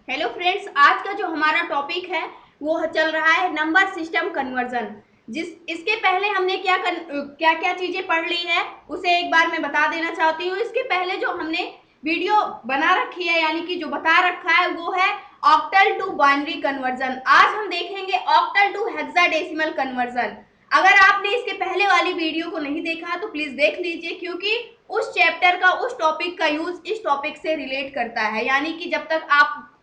Hello friends, आज का जो हमारा टॉपिक है वो चल रहा है नंबर सिस्टम कन्वर्जन। इसके पहले हमने क्या क्या चीजें पढ़ ली है उसे एक बार मैं बता देना चाहती हूँ। इसके पहले जो हमने वीडियो बना रखी है यानी कि जो बता रखा है वो है ऑक्टल टू बाइनरी कन्वर्जन। आज हम देखेंगे ऑक्टल टू हेक्साडेसिमल कन्वर्जन। अगर आपने इसके पहले वाली वीडियो को नहीं देखा तो प्लीज देख लीजिए, क्योंकि उस चैप्टर का उस टॉपिक का यूज इस टॉपिक से रिलेट करता है। यानी कि जब तक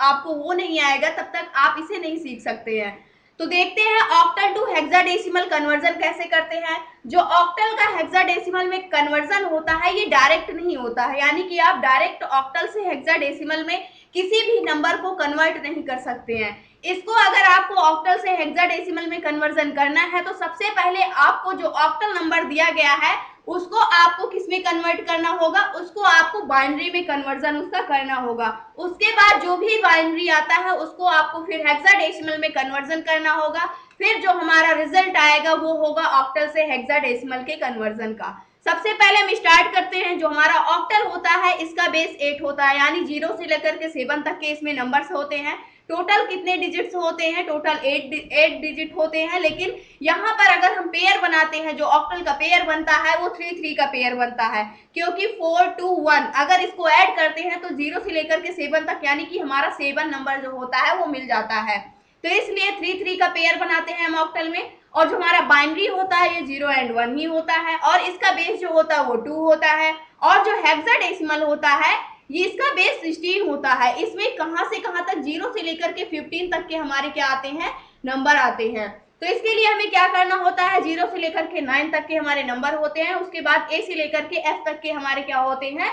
आपको वो नहीं आएगा तब तक आप इसे नहीं सीख सकते हैं। तो देखते हैं ऑक्टल टू हेक्साडेसिमल कन्वर्जन कैसे करते हैं। जो ऑक्टल का हेक्साडेसिमल में कन्वर्जन होता है ये डायरेक्ट नहीं होता है, यानी कि आप डायरेक्ट ऑक्टल से हेक्साडेसिमल में किसी भी नंबर को कन्वर्ट नहीं कर सकते हैं। इसको अगर आपको ऑक्टल से हेक्साडेसिमल में कन्वर्जन करना है तो सबसे पहले आपको जो ऑक्टल नंबर दिया गया है उसको आपको किस में कन्वर्ट करना होगा, उसको आपको बाइनरी में कन्वर्जन उसका करना होगा। उसके बाद जो भी बाइनरी आता है उसको आपको फिर हेक्साडेसिमल में कन्वर्जन करना होगा। फिर जो हमारा रिजल्ट आएगा वो होगा ऑक्टल से हेक्साडेसिमल के कन्वर्जन का। सबसे पहले हम स्टार्ट करते हैं। जो हमारा ऑक्टल होता है इसका बेस 8 होता है, यानी 0 से लेकर के 7 तक के इसमें नंबर्स होते हैं। टोटल कितने डिजिट्स होते हैं? टोटल 8 डिजिट होते हैं। लेकिन यहाँ पर अगर हम पेयर बनाते हैं, जो ऑक्टल का पेयर बनता है वो 3 3 का पेयर बनता है, क्योंकि 4 2 1 अगर इसको ऐड करते हैं तो 0 से लेकर के 7 तक यानी कि हमारा 7 नंबर जो होता है वो मिल जाता है। तो इसलिए 3 3 का पेयर बनाते हैं हम ऑक्टल में। और जो हमारा बाइनरी होता है ये 0 एंड 1 ही होता है, और इसका बेस जो होता है वो 2 होता है। और जो हेक्साडेसिमल होता है ये इसका बेस 16 होता है। इसमें कहां से कहां तक 0 से लेकर के 15 तक के हमारे क्या आते हैं? नंबर आते हैं। तो इसके लिए हमें क्या करना होता है? 0 से लेकर के 9 तक के हमारे नंबर होते हैं। उसके बाद ए से लेकर के एफ तक के हमारे क्या होते हैं?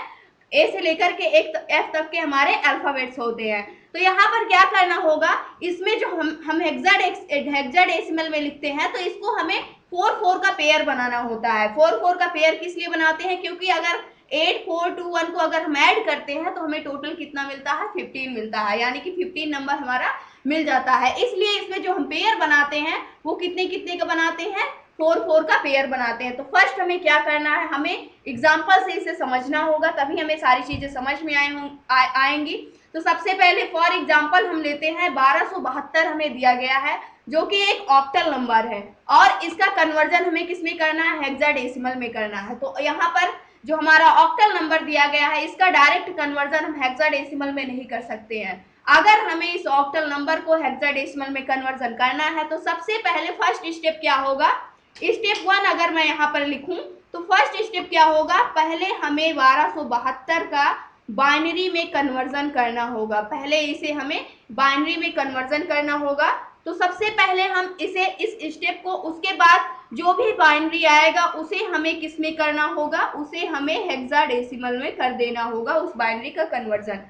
ए से लेकर के एफ तक के हमारे अल्फाबेट्स होते हैं। तो यहाँ पर क्या करना होगा, इसमें जो हम हेक्साडेसिमल में लिखते हैं तो इसको हमें 4 4 का पेयर बनाना होता है। 4 4 का पेयर किस लिए बनाते हैं? क्योंकि अगर 8 4 2 1 को अगर हम ऐड करते हैं तो हमें टोटल कितना मिलता है? 15 मिलता है, यानी कि 15 नंबर हमारा मिल जाता है। इसलिए इसमें जो हम पेयर बनाते हैं वो कितने कितने का बनाते हैं? 4 4 का पेयर बनाते हैं। तो फर्स्ट हमें क्या करना है, हमें एग्जाम्पल से इसे समझना होगा, तभी हमें सारी चीजें समझ में आएंगी। तो सबसे पहले फॉर एग्जाम्पल हम लेते हैं 1272 हमें दिया गया है, जो कि एक ऑक्टल नंबर है, और इसका कन्वर्जन हमें किसमें करना है? हेक्साडेसिमल में करना है। तो यहाँ पर जो हमारा ऑक्टल नंबर दिया गया है इसका डायरेक्ट कन्वर्जन हम हेक्साडेसिमल में नहीं कर सकते हैं। अगर हमें इस ऑक्टल नंबर को हेक्साडेसिमल में कन्वर्जन करना है तो सबसे पहले फर्स्ट स्टेप क्या होगा? स्टेप 1 अगर मैं यहाँ पर लिखूं तो फर्स्ट स्टेप क्या होगा? पहले हमें 1272 का बाइनरी में कन्वर्जन करना होगा। पहले इसे हमें बाइनरी में कन्वर्जन करना होगा। तो सबसे पहले हम इसे इस स्टेप को, उसके बाद जो भी बाइनरी आएगा उसे हमें किस में करना होगा? उसे हमें हेक्साडेसिमल में कर देना होगा, उस बाइनरी का कन्वर्जन।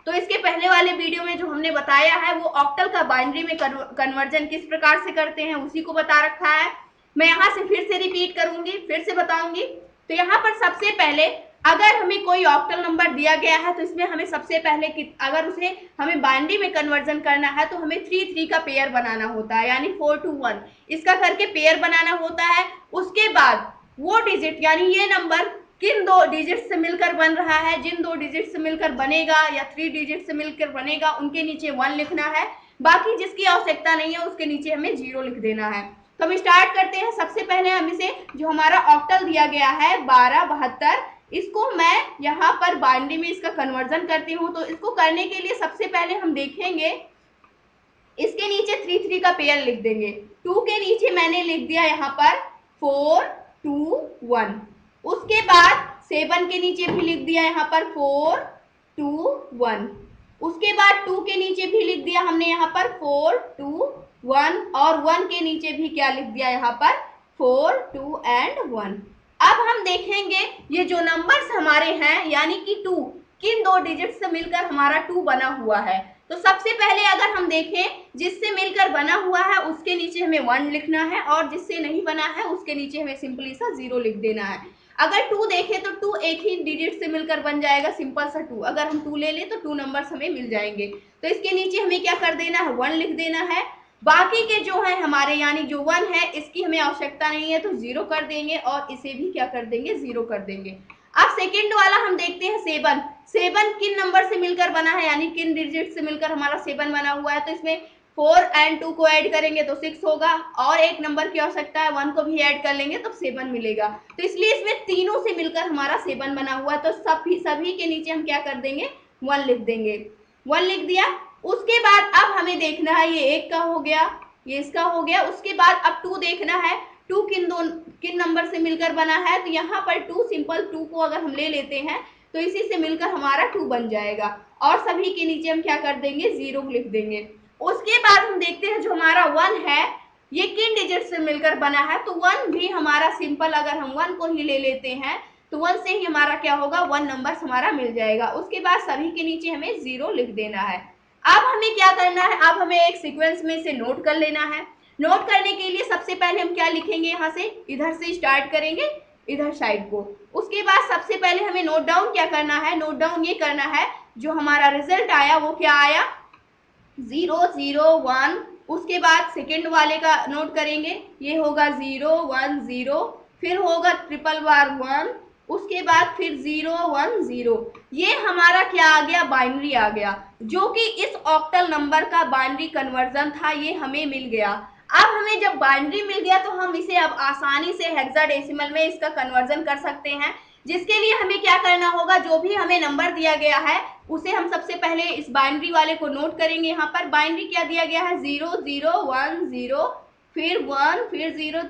तो इसके पहले वाले वीडियो में जो हमने बताया है वो ऑक्टल का बाइनरी में कन्वर्जन किस प्रकार से करते हैं उसी को बता रखा है। मैं यहाँ से फिर से रिपीट करूंगी, फिर से बताऊंगी। तो यहाँ पर सबसे पहले अगर हमें कोई ऑक्टल नंबर दिया गया है तो इसमें हमें सबसे पहले अगर उसे हमें बाइनरी में कन्वर्जन करना है तो हमें 3 3 का पेयर बनाना होता है, यानी 4 2 1 इसका करके पेयर बनाना होता है। उसके बाद वो डिजिट यानी ये नंबर किन 2 डिजिट से मिलकर बन रहा है, जिन 2 डिजिट से मिलकर बनेगा या 3 डिजिट से मिलकर बनेगा उनके नीचे 1 लिखना है। बाकी जिसकी आवश्यकता नहीं है उसके नीचे हमें 0 लिख देना है। तो हम स्टार्ट करते हैं। सबसे पहले हम इसे, जो हमारा ऑक्टल दिया गया है 1272, इसको मैं यहाँ पर बाइनरी में इसका कन्वर्जन करती हूँ। तो इसको करने के लिए सबसे पहले हम देखेंगे, इसके नीचे 3 3 का पेयर लिख देंगे। 2 के नीचे मैंने लिख दिया यहाँ पर 4 2 1। उसके बाद 7 के नीचे भी लिख दिया यहाँ पर 4 2 1। उसके बाद 2 के नीचे भी लिख दिया हमने यहाँ पर 4 2 1, और 1 के नीचे भी क्या लिख दिया यहाँ पर? 4 2 एंड 1। अब हम देखेंगे ये जो नंबर्स हमारे हैं यानी कि 2 किन 2 डिजिट से मिलकर हमारा 2 बना हुआ है। तो सबसे पहले अगर हम देखें जिससे मिलकर बना हुआ है उसके नीचे हमें 1 लिखना है, और जिससे नहीं बना है उसके नीचे हमें सिंपली सा 0 लिख देना है। अगर 2 देखें तो 2 एक ही डिजिट से मिलकर बन जाएगा, सिंपल सा 2। अगर हम 2 ले लें तो 2 नंबर्स हमें मिल जाएंगे। तो इसके नीचे हमें क्या कर देना है? 1 लिख देना है। बाकी के जो है हमारे, यानी जो 1 है इसकी हमें आवश्यकता नहीं है तो 0 कर देंगे, और इसे भी क्या कर देंगे? 0 कर देंगे। अब सेकेंड वाला हम देखते हैं 7। 7 किन नंबर से मिलकर बना है, यानी किन डिजिट से मिलकर हमारा 7 बना हुआ है, तो इसमें 4 एंड 2 को ऐड करेंगे तो 6 होगा, और एक नंबर की आवश्यकता है 1 को भी ऐड कर लेंगे तो 7 मिलेगा। तो इसलिए इसमें तीनों से मिलकर हमारा 7 बना हुआ है, तो सभी के नीचे हम क्या कर देंगे, 1 लिख देंगे। 1 लिख दिया। उसके बाद अब हमें देखना है, ये एक का हो गया, ये इसका हो गया। उसके बाद अब 2 देखना है, 2 किन नंबर से मिलकर बना है, तो यहाँ पर 2 सिंपल 2 को अगर हम ले लेते हैं तो इसी से मिलकर हमारा 2 बन जाएगा, और सभी के नीचे हम क्या कर देंगे, 0 लिख देंगे। उसके बाद हम देखते हैं जो हमारा 1 है ये किन डिजिट से मिलकर बना है, तो 1 भी हमारा सिंपल अगर हम 1 को ही ले लेते हैं तो 1 से ही हमारा क्या होगा, 1 नंबर हमारा मिल जाएगा। उसके बाद सभी के नीचे हमें 0 लिख देना है। अब हमें क्या करना है, अब हमें एक सीक्वेंस में से नोट कर लेना है। नोट करने के लिए सबसे पहले हम क्या लिखेंगे, यहाँ से इधर से स्टार्ट करेंगे इधर साइड को। उसके बाद सबसे पहले हमें नोट डाउन क्या करना है, नोट डाउन ये करना है जो हमारा रिजल्ट आया वो क्या आया, 0 0 1। उसके बाद सेकेंड वाले का नोट करेंगे, ये होगा 0 1 0, फिर होगा 1 उसके बाद फिर 0 1 0। ये हमारा क्या आ गया, बाइनरी आ गया, जो कि इस ऑक्टल नंबर का बाइनरी कन्वर्जन था, ये हमें मिल गया। अब हमें जब बाइनरी मिल गया तो हम इसे अब आसानी से हेक्साडेसिमल में इसका कन्वर्जन कर सकते हैं, जिसके लिए हमें क्या करना होगा, जो भी हमें नंबर दिया गया है उसे हम सबसे पहले इस बाइनरी वाले को नोट करेंगे। यहाँ पर बाइनरी क्या दिया गया है, 0 0 1 0, फिर 1, फिर 0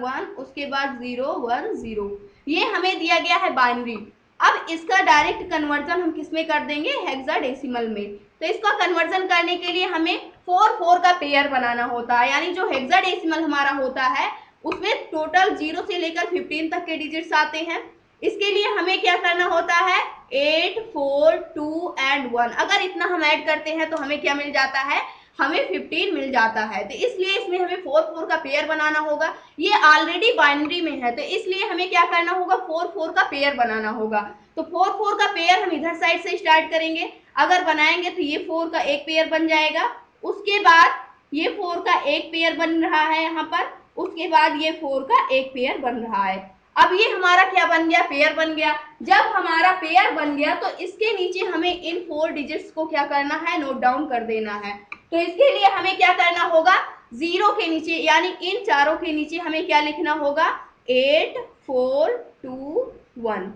1 उसके बाद 0 1 0, ये हमें दिया गया है बाइनरी। अब इसका डायरेक्ट कन्वर्जन हम किस में कर देंगे, हेक्साडेसिमल में। तो इसका कन्वर्जन करने के लिए हमें 4 4 का पेयर बनाना होता है, यानी जो हेक्साडेसिमल हमारा होता है उसमें टोटल 0 से लेकर 15 तक के डिजिट्स आते हैं। इसके लिए हमें क्या करना होता है, 8 4 2 एंड 1। अगर इतना हम ऐड करते हैं तो हमें क्या मिल जाता है, हमें 15 मिल जाता है। तो इसलिए इसमें हमें 4 4 का पेयर बनाना होगा। ये ऑलरेडी बाइनरी में है तो इसलिए हमें क्या करना होगा, 4 4 का पेयर बनाना होगा। तो 4 4 का पेयर हम इधर साइड से स्टार्ट करेंगे। अगर बनाएंगे तो ये 4 का एक पेयर बन जाएगा, उसके बाद ये 4 का एक पेयर बन रहा है यहाँ पर, उसके बाद ये 4 का एक पेयर बन रहा है। अब ये हमारा क्या बन गया, पेयर बन गया। जब हमारा पेयर बन गया तो इसके नीचे हमें इन 4 डिजिट्स को क्या करना है, नोट डाउन कर देना है। तो इसके लिए हमें क्या करना होगा, 0 के नीचे यानी इन चारों के नीचे हमें क्या लिखना होगा, 8 4 2 1,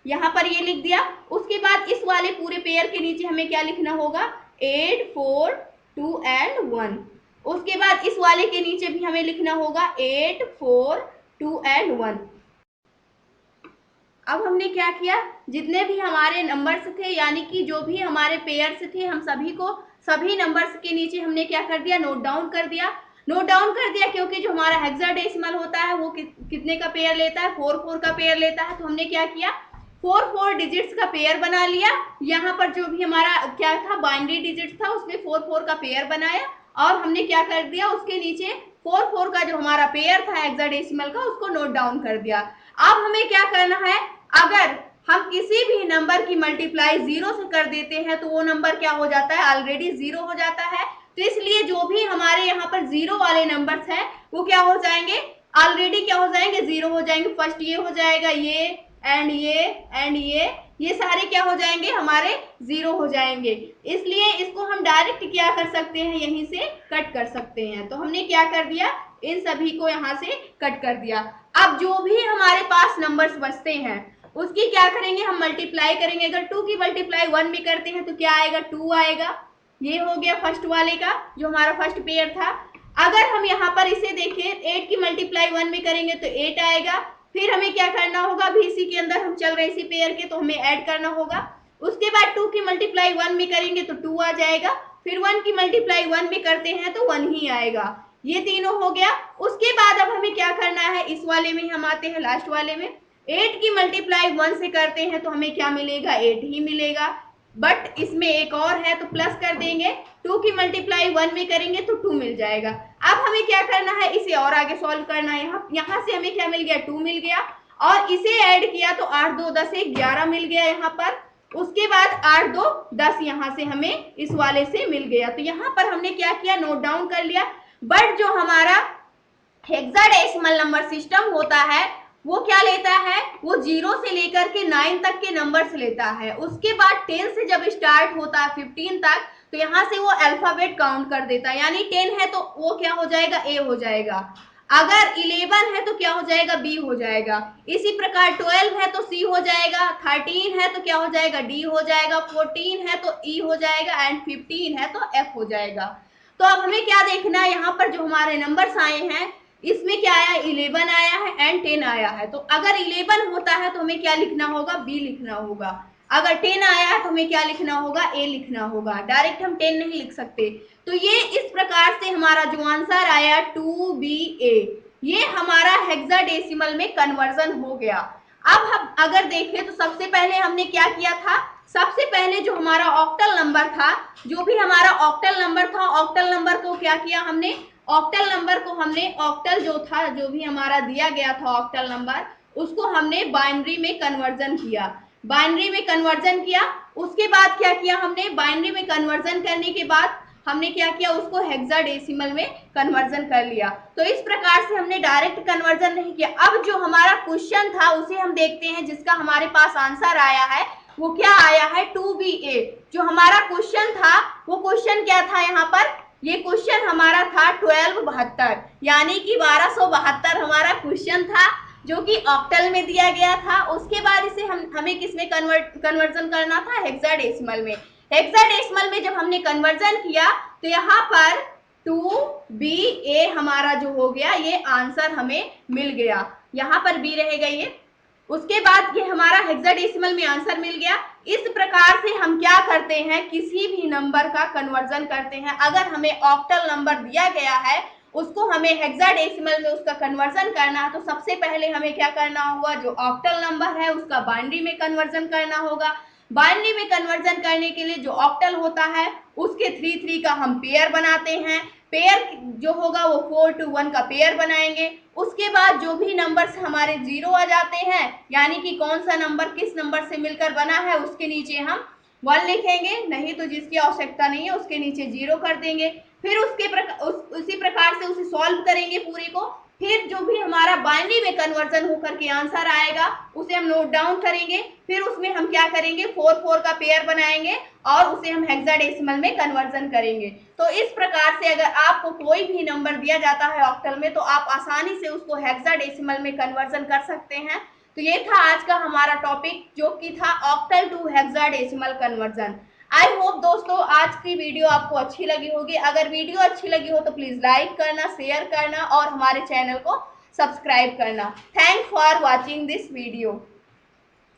यहाँ पर ये लिख दिया। उसके बाद इस वाले पूरे पेयर के नीचे हमें क्या लिखना होगा, 8 4 2 एंड 1। उसके बाद इस वाले के नीचे भी हमें लिखना होगा 8 4 2 एंड 1। अब हमने क्या किया, जितने भी हमारे नंबर्स थे यानी कि जो भी हमारे पेयर्स थे, हम सभी को सभी नंबर्स के नीचे हमने क्या कर दिया, नोट डाउन कर दिया। नोट डाउन कर दिया क्योंकि जो हमारा हेक्साडेसिमल होता है वो कितने का पेयर लेता है, 4 4 का पेयर लेता है। तो हमने क्या किया, 4 4 डिजिट्स का पेयर बना लिया। यहाँ पर जो भी हमारा क्या था, बाइनरी डिजिट था, उसमें 4 4 का पेयर बनाया और हमने क्या कर दिया, उसके नीचे 4 4 का जो हमारा पेयर था हेक्साडेसिमल का उसको नोट डाउन कर दिया। अब हमें क्या करना है, अगर हम किसी भी नंबर की मल्टीप्लाई 0 से कर देते हैं तो वो नंबर क्या हो जाता है, ऑलरेडी 0 हो जाता है। तो इसलिए जो भी हमारे यहाँ पर 0 वाले नंबर्स हैं वो क्या हो जाएंगे, ऑलरेडी क्या हो जाएंगे, 0 हो जाएंगे। फर्स्ट ये हो जाएगा, ये एंड ये सारे क्या हो जाएंगे, हमारे 0 हो जाएंगे। इसलिए इसको हम डायरेक्ट क्या कर सकते हैं, यहीं से कट कर सकते हैं। तो हमने क्या कर दिया, इन सभी को यहाँ से कट कर दिया। अब जो भी हमारे पास नंबर्स बचते हैं उसकी क्या करेंगे, हम मल्टीप्लाई करेंगे। अगर 2 की मल्टीप्लाई 1 में करते हैं तो क्या आएगा, 2 आएगा। ये हो गया फर्स्ट वाले का जो हमारा फर्स्ट पेयर था। अगर हम यहाँ पर इसे देखें, 8 की मल्टीप्लाई 1 में करेंगे तो 8 आएगा। फिर हमें क्या करना होगा, अभी इसी के अंदर हम चल रहे इसी पेयर के, तो हमें ऐड करना होगा। उसके बाद 2 की मल्टीप्लाई 1 में करेंगे तो 2 आ जाएगा। फिर 1 की मल्टीप्लाई 1 में करते हैं तो 1 ही आएगा। ये तीनों हो गया। उसके बाद अब हमें क्या करना है, इस वाले में हम आते हैं लास्ट वाले में। 8 की मल्टीप्लाई 1 से करते हैं तो हमें क्या मिलेगा, 8 ही मिलेगा। बट इसमें एक और है तो प्लस कर देंगे। 2 की मल्टीप्लाई 1 में करेंगे तो 2 मिल जाएगा। अब हमें क्या करना है, इसे और आगे सॉल्व करना है। यहाँ से हमें क्या मिल गया, 2 मिल गया और इसे ऐड किया तो 8 2 10 11 मिल गया यहाँ पर। उसके बाद 8 2 10 यहाँ से हमें इस वाले से मिल गया। तो यहाँ पर हमने क्या किया, नोट डाउन कर लिया। बट जो हमारा हेक्साडेसिमल नंबर सिस्टम होता है वो क्या लेता है, वो 0 से लेकर के 9 तक के नंबर्स लेता है। उसके बाद 10 से जब स्टार्ट होता है 15 तक, तो यहाँ से वो अल्फाबेट काउंट कर देता है, यानी 10 है तो वो क्या हो जाएगा, ए हो जाएगा। अगर 11 है तो क्या हो जाएगा, बी हो जाएगा। इसी प्रकार 12 है तो सी हो जाएगा, 13 है तो क्या हो जाएगा, डी हो जाएगा, 14 है तो ई हो जाएगा, एंड 15 है तो एफ हो जाएगा। तो अब हमें क्या देखना है, यहाँ पर जो हमारे नंबर्स आए हैं इसमें क्या आया, 11 आया है एंड 10 आया है। तो अगर 11 होता है तो हमें क्या लिखना होगा, बी लिखना होगा। अगर 10 आया है तो हमें क्या लिखना होगा, ए लिखना होगा। डायरेक्ट हम 10 नहीं लिख सकते। तो ये इस प्रकार से हमारा जो आंसर आया 2BA, ये हमारा हेक्साडेसिमल में कन्वर्जन हो गया। अब हम अगर देखें तो सबसे पहले हमने क्या किया था, सबसे पहले जो हमारा ऑक्टल नंबर था, जो भी हमारा ऑक्टल नंबर था, ऑक्टल नंबर को क्या किया हमने, ऑक्टल नंबर को हमने, ऑक्टल जो था, जो भी हमारा दिया गया था ऑक्टल नंबर, उसको हमने बाइनरी में कन्वर्जन किया। बाइनरी में कन्वर्जन किया, उसके बाद क्या किया हमने, बाइनरी में कन्वर्जन करने के बाद हमने क्या किया, उसको हेक्साडेसिमल में कन्वर्जन कर लिया। तो इस प्रकार से हमने डायरेक्ट कन्वर्जन नहीं किया। अब जो हमारा क्वेश्चन था उसे हम देखते हैं, जिसका हमारे पास आंसर आया है वो क्या आया है, 2BA। जो हमारा क्वेश्चन था वो क्वेश्चन क्या था, यहाँ पर ये क्वेश्चन हमारा था 1272, यानी कि 1272 हमारा क्वेश्चन था, जो कि ऑक्टल में दिया गया था। उसके बाद इसे हमें किस में कन्वर्जन करना था, हेक्साडेसिमल में। हेक्साडेसिमल में जब हमने कन्वर्जन किया तो यहाँ पर 2BA हमारा जो हो गया, ये आंसर हमें मिल गया। यहाँ पर बी रहेगा ये। उसके बाद ये हमारा हेक्साडेसिमल में आंसर मिल गया। इस प्रकार से हम क्या करते हैं, किसी भी नंबर का कन्वर्जन करते हैं। अगर हमें ऑक्टल नंबर दिया गया है, उसको हमें हेक्साडेसिमल में उसका कन्वर्जन करना है, तो सबसे पहले हमें क्या करना होगा, जो ऑक्टल नंबर है उसका बाइनरी में कन्वर्जन करना होगा। बाइनरी में कन्वर्जन करने के लिए जो ऑक्टल होता है उसके 3 का हम पेयर बनाते हैं। पेयर जो होगा वो 4 to 1 का पेयर बनाएंगे। उसके बाद जो भी नंबर्स हमारे 0 आ जाते हैं, यानी कि कौन सा नंबर किस नंबर से मिलकर बना है, उसके नीचे हम 1 लिखेंगे, नहीं तो जिसकी आवश्यकता नहीं है उसके नीचे 0 कर देंगे। फिर उसी प्रकार से उसे सॉल्व करेंगे पूरे को। फिर जो भी हमारा बाइनरी में कन्वर्जन होकर के आंसर आएगा उसे हम नोट डाउन करेंगे। फिर उसमें हम क्या करेंगे, 4 का पेयर बनाएंगे और उसे हम हेक्साडेसिमल में कन्वर्जन करेंगे। तो इस प्रकार से अगर आपको कोई भी नंबर दिया जाता है ऑक्टल में, तो आप आसानी से उसको हेक्साडेसिमल में कन्वर्जन कर सकते हैं। तो ये था आज का हमारा टॉपिक, जो कि था octal to hexadecimal conversion. I hope दोस्तों आज की वीडियो आपको अच्छी लगी होगी। अगर वीडियो अच्छी लगी हो तो प्लीज लाइक करना, शेयर करना और हमारे चैनल को सब्सक्राइब करना। Thanks for watching this video.